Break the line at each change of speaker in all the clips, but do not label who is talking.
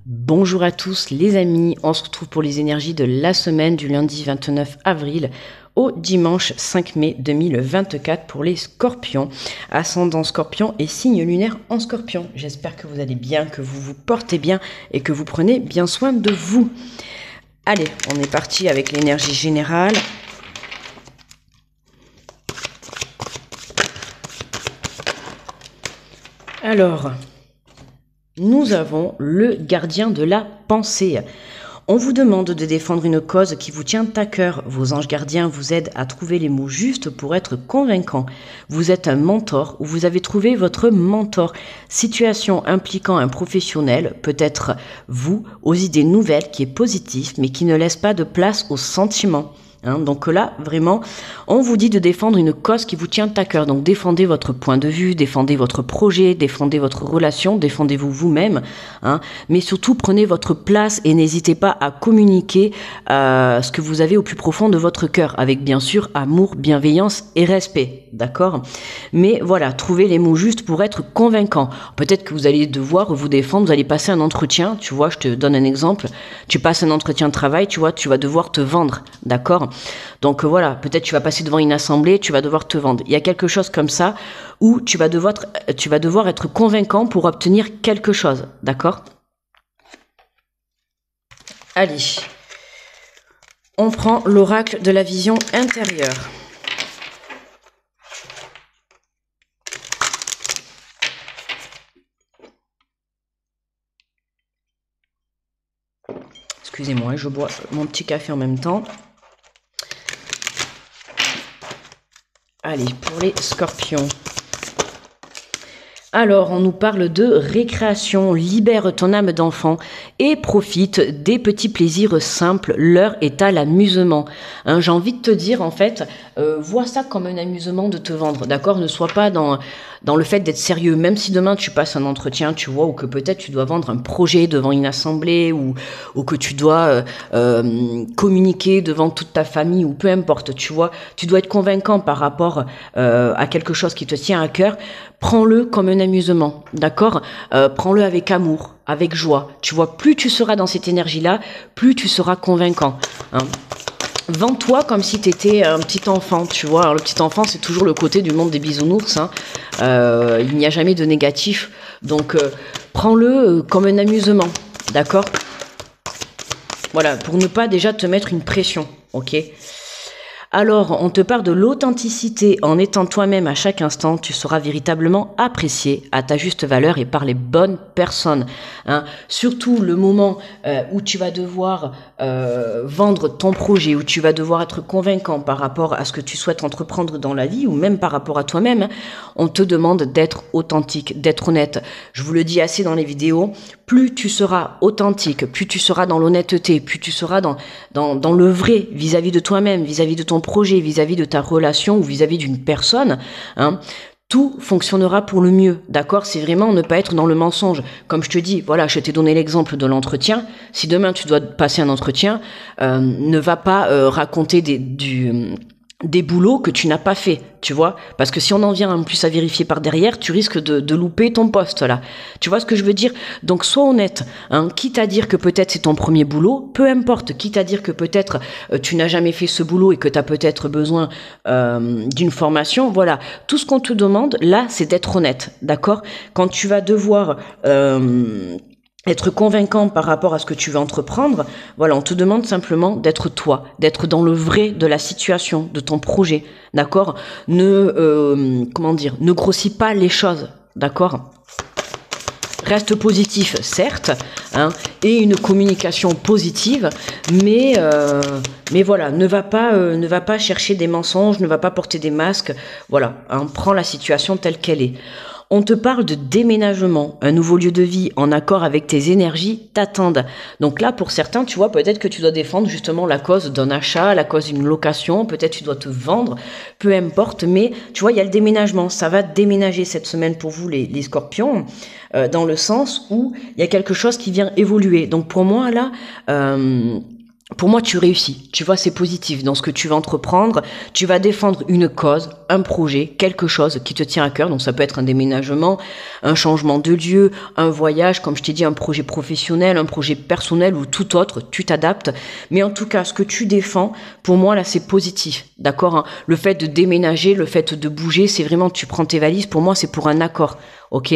Bonjour à tous les amis, on se retrouve pour les énergies de la semaine du lundi 29 avril au dimanche 5 mai 2024 pour les scorpions, ascendant scorpion et signe lunaire en scorpion. J'espère que vous allez bien, que vous vous portez bien et que vous prenez bien soin de vous. Allez, on est parti avec l'énergie générale. Alors, nous avons le gardien de la pensée. On vous demande de défendre une cause qui vous tient à cœur. Vos anges gardiens vous aident à trouver les mots justes pour être convaincant. Vous êtes un mentor ou vous avez trouvé votre mentor. Situation impliquant un professionnel, peut-être vous, aux idées nouvelles qui est positif mais qui ne laisse pas de place aux sentiments. Donc là, vraiment, on vous dit de défendre une cause qui vous tient à cœur. Donc défendez votre point de vue, défendez votre projet, défendez votre relation, défendez-vous vous-même. Mais surtout, prenez votre place et n'hésitez pas à communiquer ce que vous avez au plus profond de votre cœur, avec bien sûr amour, bienveillance et respect. D'accord ? Mais voilà, trouvez les mots justes pour être convaincant. Peut-être que vous allez devoir vous défendre, vous allez passer un entretien, tu vois, je te donne un exemple. Tu passes un entretien de travail, tu vois, tu vas devoir te vendre, d'accord ? Donc voilà, peut-être tu vas passer devant une assemblée, tu vas devoir te vendre. Il y a quelque chose comme ça où tu vas devoir être convaincant pour obtenir quelque chose, d'accord ? Allez, on prend l'oracle de la vision intérieure. Excusez-moi, je bois mon petit café en même temps. Allez, pour les scorpions. Alors, on nous parle de récréation, libère ton âme d'enfant et profite des petits plaisirs simples, l'heure est à l'amusement. J'ai envie de te dire, en fait, vois ça comme un amusement de te vendre, d'accord ? Ne sois pas dans le fait d'être sérieux, même si demain tu passes un entretien, tu vois, ou que peut-être tu dois vendre un projet devant une assemblée, ou que tu dois communiquer devant toute ta famille, ou peu importe, tu vois, tu dois être convaincant par rapport à quelque chose qui te tient à cœur. Prends-le comme un amusement, d'accord ? Prends-le avec amour, avec joie. Tu vois, plus tu seras dans cette énergie-là, plus tu seras convaincant. Vends-toi comme si tu étais un petit enfant, tu vois. Alors, le petit enfant, c'est toujours le côté du monde des bisounours. Il n'y a jamais de négatif. Donc, prends-le comme un amusement, d'accord ? Voilà, pour ne pas déjà te mettre une pression, ok ? Alors, on te parle de l'authenticité. En étant toi-même à chaque instant, tu seras véritablement apprécié à ta juste valeur et par les bonnes personnes. Surtout le moment où tu vas devoir vendre ton projet, où tu vas devoir être convaincant par rapport à ce que tu souhaites entreprendre dans la vie ou même par rapport à toi-même, on te demande d'être authentique, d'être honnête. Je vous le dis assez dans les vidéos, plus tu seras authentique, plus tu seras dans l'honnêteté, plus tu seras dans le vrai vis-à-vis de toi-même, vis-à-vis de ton projet, vis-à-vis de ta relation ou vis-à-vis d'une personne, tout fonctionnera pour le mieux, d'accord ? C'est vraiment ne pas être dans le mensonge. Comme je te dis, voilà, je t'ai donné l'exemple de l'entretien. Si demain tu dois passer un entretien, ne va pas raconter des boulots que tu n'as pas fait, tu vois, parce que si on en vient en plus à vérifier par derrière, tu risques de louper ton poste là, tu vois ce que je veux dire ? Donc sois honnête, quitte à dire que peut-être c'est ton premier boulot, peu importe, quitte à dire que peut-être tu n'as jamais fait ce boulot et que tu as peut-être besoin d'une formation, voilà, tout ce qu'on te demande là, c'est d'être honnête, d'accord ? Quand tu vas devoir être convaincant par rapport à ce que tu veux entreprendre, voilà, on te demande simplement d'être toi, d'être dans le vrai de la situation, de ton projet, d'accord ? Ne grossis pas les choses, d'accord ? Reste positif, certes, et une communication positive, mais voilà, ne va pas chercher des mensonges, ne va pas porter des masques, voilà, prends la situation telle qu'elle est. On te parle de déménagement, un nouveau lieu de vie en accord avec tes énergies t'attendent. Donc là, pour certains, tu vois, peut-être que tu dois défendre justement la cause d'un achat, la cause d'une location, peut-être tu dois te vendre, peu importe, mais tu vois, il y a le déménagement. Ça va déménager cette semaine pour vous, les scorpions, dans le sens où il y a quelque chose qui vient évoluer. Donc pour moi, là, pour moi, tu réussis. Tu vois, c'est positif dans ce que tu vas entreprendre. Tu vas défendre une cause, un projet, quelque chose qui te tient à cœur. Donc, ça peut être un déménagement, un changement de lieu, un voyage, comme je t'ai dit, un projet professionnel, un projet personnel ou tout autre. Tu t'adaptes. Mais en tout cas, ce que tu défends, pour moi, là, c'est positif. D'accord, hein. Le fait de déménager, le fait de bouger, c'est vraiment, tu prends tes valises. Pour moi, c'est pour un accord. OK?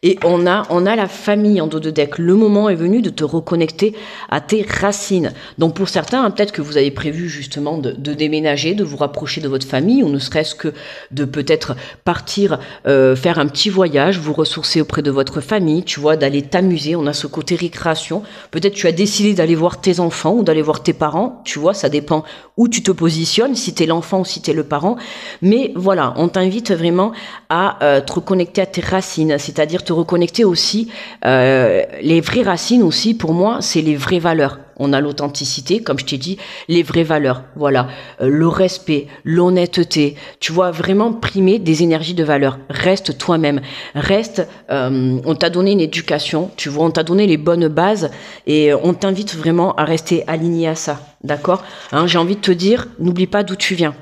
Et on a la famille en dos de deck. Le moment est venu de te reconnecter à tes racines. Donc pour certains, hein, peut-être que vous avez prévu justement de déménager, de vous rapprocher de votre famille, ou ne serait-ce que de peut-être partir faire un petit voyage, vous ressourcer auprès de votre famille, tu vois, d'aller t'amuser. On a ce côté récréation. Peut-être tu as décidé d'aller voir tes enfants ou d'aller voir tes parents, tu vois, ça dépend où tu te positionnes, si t'es l'enfant ou si t'es le parent. Mais voilà, on t'invite vraiment à te reconnecter à tes racines, c'est-à-dire te reconnecter aussi, les vraies racines aussi, pour moi, c'est les vraies valeurs. On a l'authenticité, comme je t'ai dit, les vraies valeurs, voilà, le respect, l'honnêteté, tu vois, vraiment primer des énergies de valeur. Reste toi-même, reste, on t'a donné une éducation, tu vois, on t'a donné les bonnes bases et on t'invite vraiment à rester aligné à ça, d'accord, hein, j'ai envie de te dire, n'oublie pas d'où tu viens,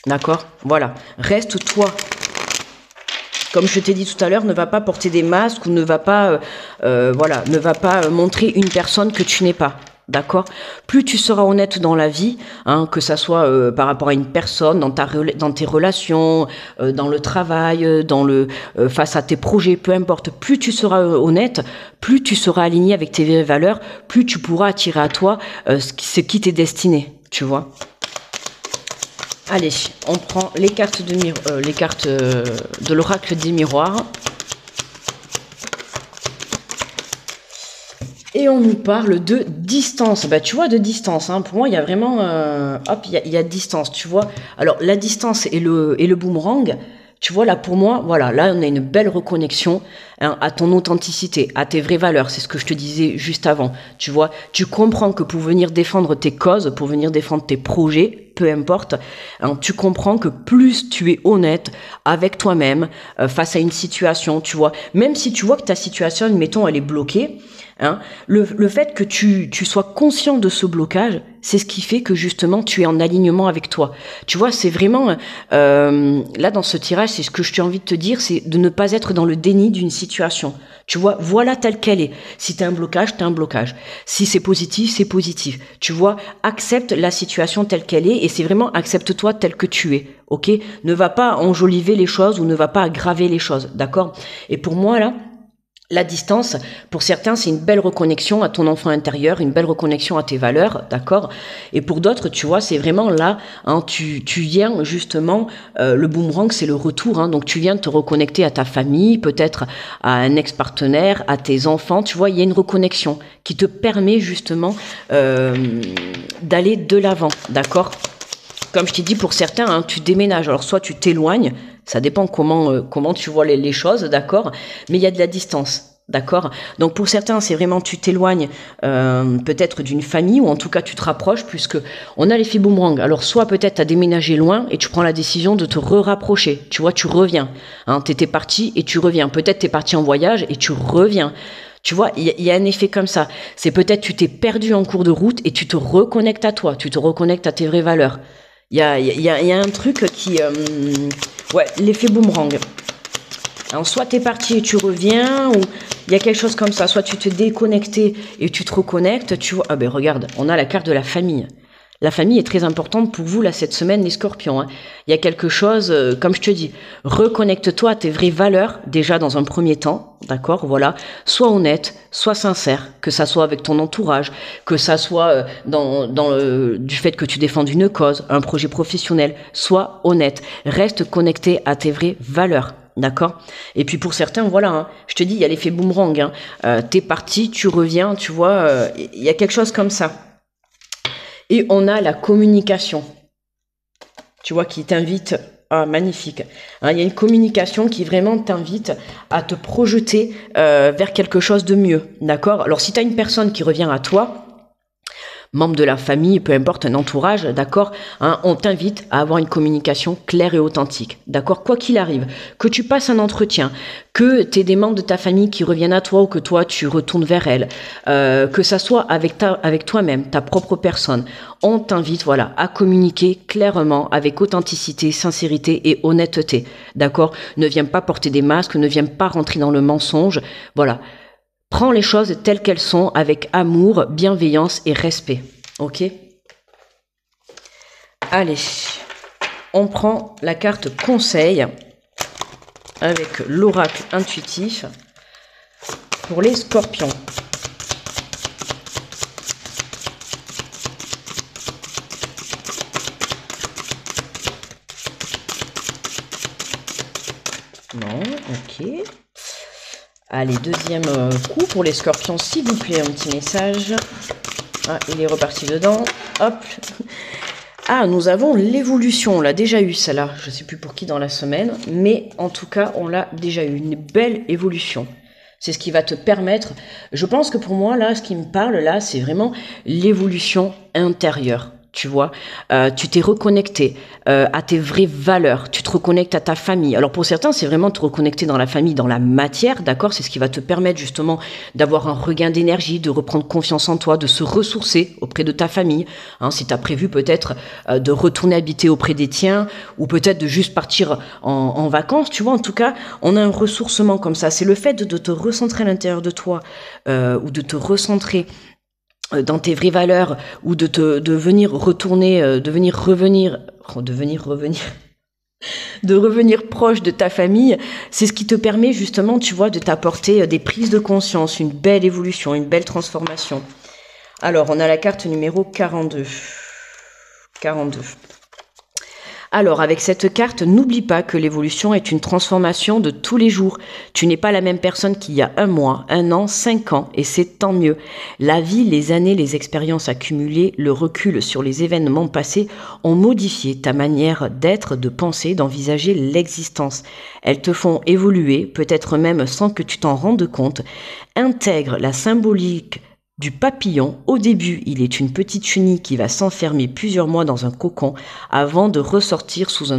d'accord, voilà, reste toi. Comme je t'ai dit tout à l'heure, ne va pas porter des masques ou ne va pas, voilà, ne va pas montrer une personne que tu n'es pas. D'accord? Plus tu seras honnête dans la vie, hein, que ça soit par rapport à une personne, dans tes relations, dans le travail, face à tes projets, peu importe. Plus tu seras honnête, plus tu seras aligné avec tes vraies valeurs, plus tu pourras attirer à toi ce qui t'est destiné. Tu vois? Allez, on prend les cartes de l'oracle des miroirs. Et on nous parle de distance. Bah, tu vois, de distance. Hein. Pour moi, il y a vraiment... hop, il y a distance, tu vois. Alors, la distance et le boomerang, tu vois, là, pour moi, voilà, là, on a une belle reconnexion, hein, à ton authenticité, à tes vraies valeurs. C'est ce que je te disais juste avant. Tu vois, tu comprends que pour venir défendre tes causes, pour venir défendre tes projets, peu importe, hein, tu comprends que plus tu es honnête avec toi-même, face à une situation, tu vois, même si tu vois que ta situation, admettons, elle est bloquée, hein, le fait que tu sois conscient de ce blocage, c'est ce qui fait que justement tu es en alignement avec toi. Tu vois, c'est vraiment là dans ce tirage, c'est ce que je t'ai envie de te dire, c'est de ne pas être dans le déni d'une situation. Tu vois, voilà telle qu'elle est. Si t'as un blocage, t'as un blocage. Si c'est positif, c'est positif. Tu vois, accepte la situation telle qu'elle est et c'est vraiment accepte-toi tel que tu es. Ok? Ne va pas enjoliver les choses ou ne va pas aggraver les choses. D'accord? Et pour moi là, la distance, pour certains, c'est une belle reconnexion à ton enfant intérieur, une belle reconnexion à tes valeurs, d'accord? Et pour d'autres, tu vois, c'est vraiment là, hein, tu viens justement, le boomerang, c'est le retour, hein, donc tu viens te reconnecter à ta famille, peut-être à un ex-partenaire, à tes enfants, tu vois, il y a une reconnexion qui te permet justement d'aller de l'avant, d'accord? Comme je t'ai dit, pour certains, hein, tu déménages, alors soit tu t'éloignes, ça dépend comment tu vois les choses, d'accord? Mais il y a de la distance, d'accord? Donc pour certains, c'est vraiment tu t'éloignes peut-être d'une famille ou en tout cas tu te rapproches puisque on a l'effet boomerang. Alors soit peut-être tu as déménagé loin et tu prends la décision de te rapprocher. Tu vois, tu reviens. Hein, t'étais parti et tu reviens. Peut-être t'es parti en voyage et tu reviens. Tu vois, il y a un effet comme ça. C'est peut-être tu t'es perdu en cours de route et tu te reconnectes à toi. Tu te reconnectes à tes vraies valeurs. Il y a un truc qui... ouais, l'effet boomerang. Alors, soit t'es parti et tu reviens, ou il y a quelque chose comme ça. Soit tu te déconnectais et tu te reconnectes. Tu vois, ah ben regarde, on a la carte de la famille. La famille est très importante pour vous, là, cette semaine, les scorpions. Hein. Il y a quelque chose, comme je te dis, reconnecte-toi à tes vraies valeurs, déjà dans un premier temps, d'accord, voilà. Sois honnête, sois sincère, que ça soit avec ton entourage, que ça soit du fait que tu défendes une cause, un projet professionnel. Sois honnête, reste connecté à tes vraies valeurs. D'accord. Et puis pour certains, voilà, hein, je te dis, il y a l'effet boomerang. Hein. T'es parti, tu reviens, tu vois, il y a quelque chose comme ça. Et on a la communication, tu vois, qui t'invite, ah, magnifique. Hein, il y a une communication qui vraiment t'invite à te projeter vers quelque chose de mieux, d'accord? Alors si tu as une personne qui revient à toi, membre de la famille, peu importe, un entourage, d'accord, hein, on t'invite à avoir une communication claire et authentique, d'accord, quoi qu'il arrive, que tu passes un entretien, que tu aies des membres de ta famille qui reviennent à toi ou que toi tu retournes vers elles, que ça soit avec toi-même, ta propre personne, on t'invite, voilà, à communiquer clairement, avec authenticité, sincérité et honnêteté, d'accord, ne viens pas porter des masques, ne viens pas rentrer dans le mensonge, voilà. Prends les choses telles qu'elles sont, avec amour, bienveillance et respect. Ok? Allez, on prend la carte conseil avec l'oracle intuitif pour les scorpions. Non, ok. Allez, deuxième coup pour les scorpions, s'il vous plaît, un petit message. Ah, il est reparti dedans. Hop. Ah, nous avons l'évolution. On l'a déjà eu, celle-là. Je ne sais plus pour qui dans la semaine. Mais en tout cas, on l'a déjà eu. Une belle évolution. C'est ce qui va te permettre... Je pense que pour moi, là, ce qui me parle, là, c'est vraiment l'évolution intérieure. Tu vois, tu t'es reconnecté à tes vraies valeurs, tu te reconnectes à ta famille. Alors pour certains, c'est vraiment te reconnecter dans la famille, dans la matière, d'accord? C'est ce qui va te permettre justement d'avoir un regain d'énergie, de reprendre confiance en toi, de se ressourcer auprès de ta famille. Hein, si tu as prévu peut-être de retourner habiter auprès des tiens ou peut-être de juste partir en vacances, tu vois, en tout cas, on a un ressourcement comme ça. C'est le fait de te recentrer à l'intérieur de toi ou de te recentrer dans tes vraies valeurs ou de venir retourner, de revenir proche de ta famille, c'est ce qui te permet justement, tu vois, de t'apporter des prises de conscience, une belle évolution, une belle transformation. Alors, on a la carte numéro 42. 42. Alors, avec cette carte, n'oublie pas que l'évolution est une transformation de tous les jours. Tu n'es pas la même personne qu'il y a 1 mois, 1 an, 5 ans, et c'est tant mieux. La vie, les années, les expériences accumulées, le recul sur les événements passés ont modifié ta manière d'être, de penser, d'envisager l'existence. Elles te font évoluer, peut-être même sans que tu t'en rendes compte. Intègre la symbolique du papillon. Au début, il est une petite chenille qui va s'enfermer plusieurs mois dans un cocon avant de ressortir sous un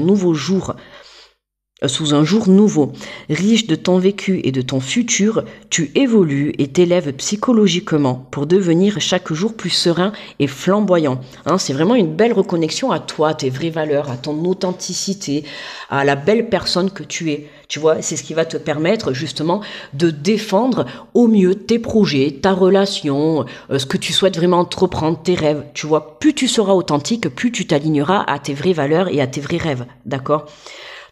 jour nouveau. Riche de ton vécu et de ton futur, tu évolues et t'élèves psychologiquement pour devenir chaque jour plus serein et flamboyant. Hein, c'est vraiment une belle reconnexion à toi, à tes vraies valeurs, à ton authenticité, à la belle personne que tu es. Tu vois, c'est ce qui va te permettre justement de défendre au mieux tes projets, ta relation, ce que tu souhaites vraiment entreprendre, tes rêves. Tu vois, plus tu seras authentique, plus tu t'aligneras à tes vraies valeurs et à tes vrais rêves. D'accord ?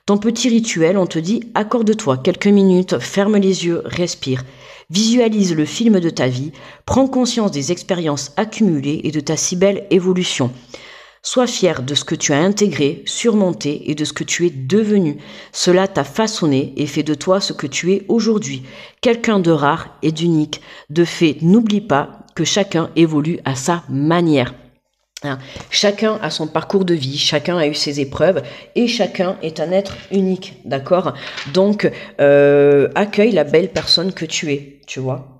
Ton petit rituel, on te dit, accorde-toi quelques minutes, ferme les yeux, respire. Visualise le film de ta vie, prends conscience des expériences accumulées et de ta si belle évolution. Sois fier de ce que tu as intégré, surmonté et de ce que tu es devenu. Cela t'a façonné et fait de toi ce que tu es aujourd'hui. Quelqu'un de rare et d'unique. De fait, n'oublie pas que chacun évolue à sa manière. Chacun a son parcours de vie, chacun a eu ses épreuves et chacun est un être unique, d'accord? Donc, accueille la belle personne que tu es, tu vois.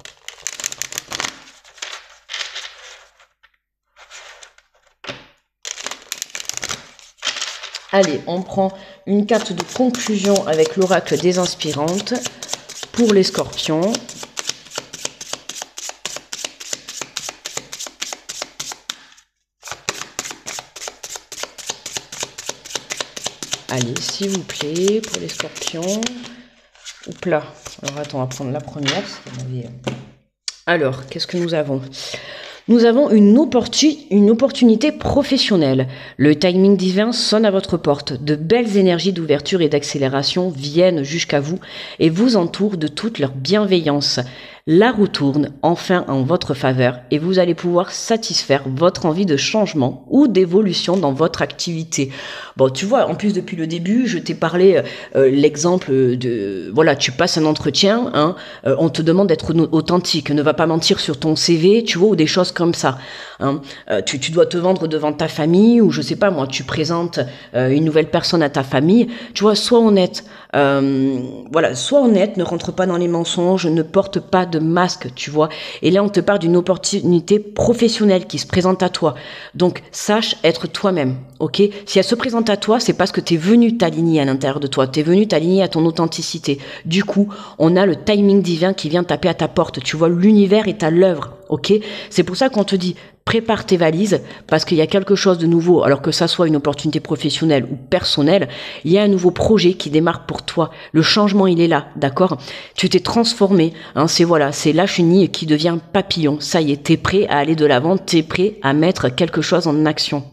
Allez, on prend une carte de conclusion avec l'oracle des inspirantes pour les scorpions. Allez, s'il vous plaît, pour les scorpions. Oups là. Alors attends, on va prendre la première. Alors, qu'est-ce que nous avons ? Nous avons une opportunité professionnelle. Le timing divin sonne à votre porte. De belles énergies d'ouverture et d'accélération viennent jusqu'à vous et vous entourent de toute leur bienveillance. La roue tourne enfin en votre faveur et vous allez pouvoir satisfaire votre envie de changement ou d'évolution dans votre activité. Bon, tu vois, en plus depuis le début, je t'ai parlé l'exemple de, voilà, tu passes un entretien, hein, on te demande d'être authentique, ne va pas mentir sur ton CV, tu vois, ou des choses comme ça. Hein. Tu dois te vendre devant ta famille ou je sais pas moi, tu présentes une nouvelle personne à ta famille, tu vois, sois honnête. Voilà, sois honnête, ne rentre pas dans les mensonges, ne porte pas de masque, tu vois. Et là, on te parle d'une opportunité professionnelle qui se présente à toi. Donc, sache être toi-même, ok? Si elle se présente à toi, c'est parce que tu es venu t'aligner à l'intérieur de toi. Tu es venu t'aligner à ton authenticité. Du coup, on a le timing divin qui vient taper à ta porte. Tu vois, l'univers est à l'œuvre, ok? C'est pour ça qu'on te dit, prépare tes valises parce qu'il y a quelque chose de nouveau, alors que ça soit une opportunité professionnelle ou personnelle, il y a un nouveau projet qui démarre pour toi. Le changement, il est là, d'accord? Tu t'es transformé, hein, c'est la chenille qui devient papillon. Ça y est, t'es prêt à aller de l'avant, t'es prêt à mettre quelque chose en action.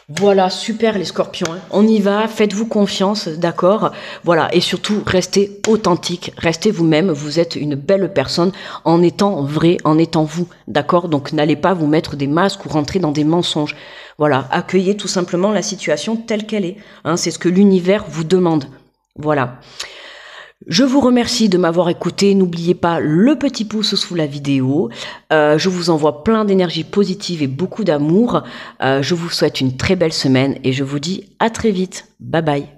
Voilà, super les scorpions, hein. On y va, faites-vous confiance, d'accord? Voilà, et surtout, restez authentique, restez vous-même, vous êtes une belle personne en étant vrai, en étant vous, d'accord? Donc n'allez pas vous mettre des masques ou rentrer dans des mensonges. Voilà, accueillez tout simplement la situation telle qu'elle est, hein, c'est ce que l'univers vous demande. Voilà. Je vous remercie de m'avoir écouté. N'oubliez pas le petit pouce sous la vidéo. Je vous envoie plein d'énergie positive et beaucoup d'amour. Je vous souhaite une très belle semaine et je vous dis à très vite. Bye bye.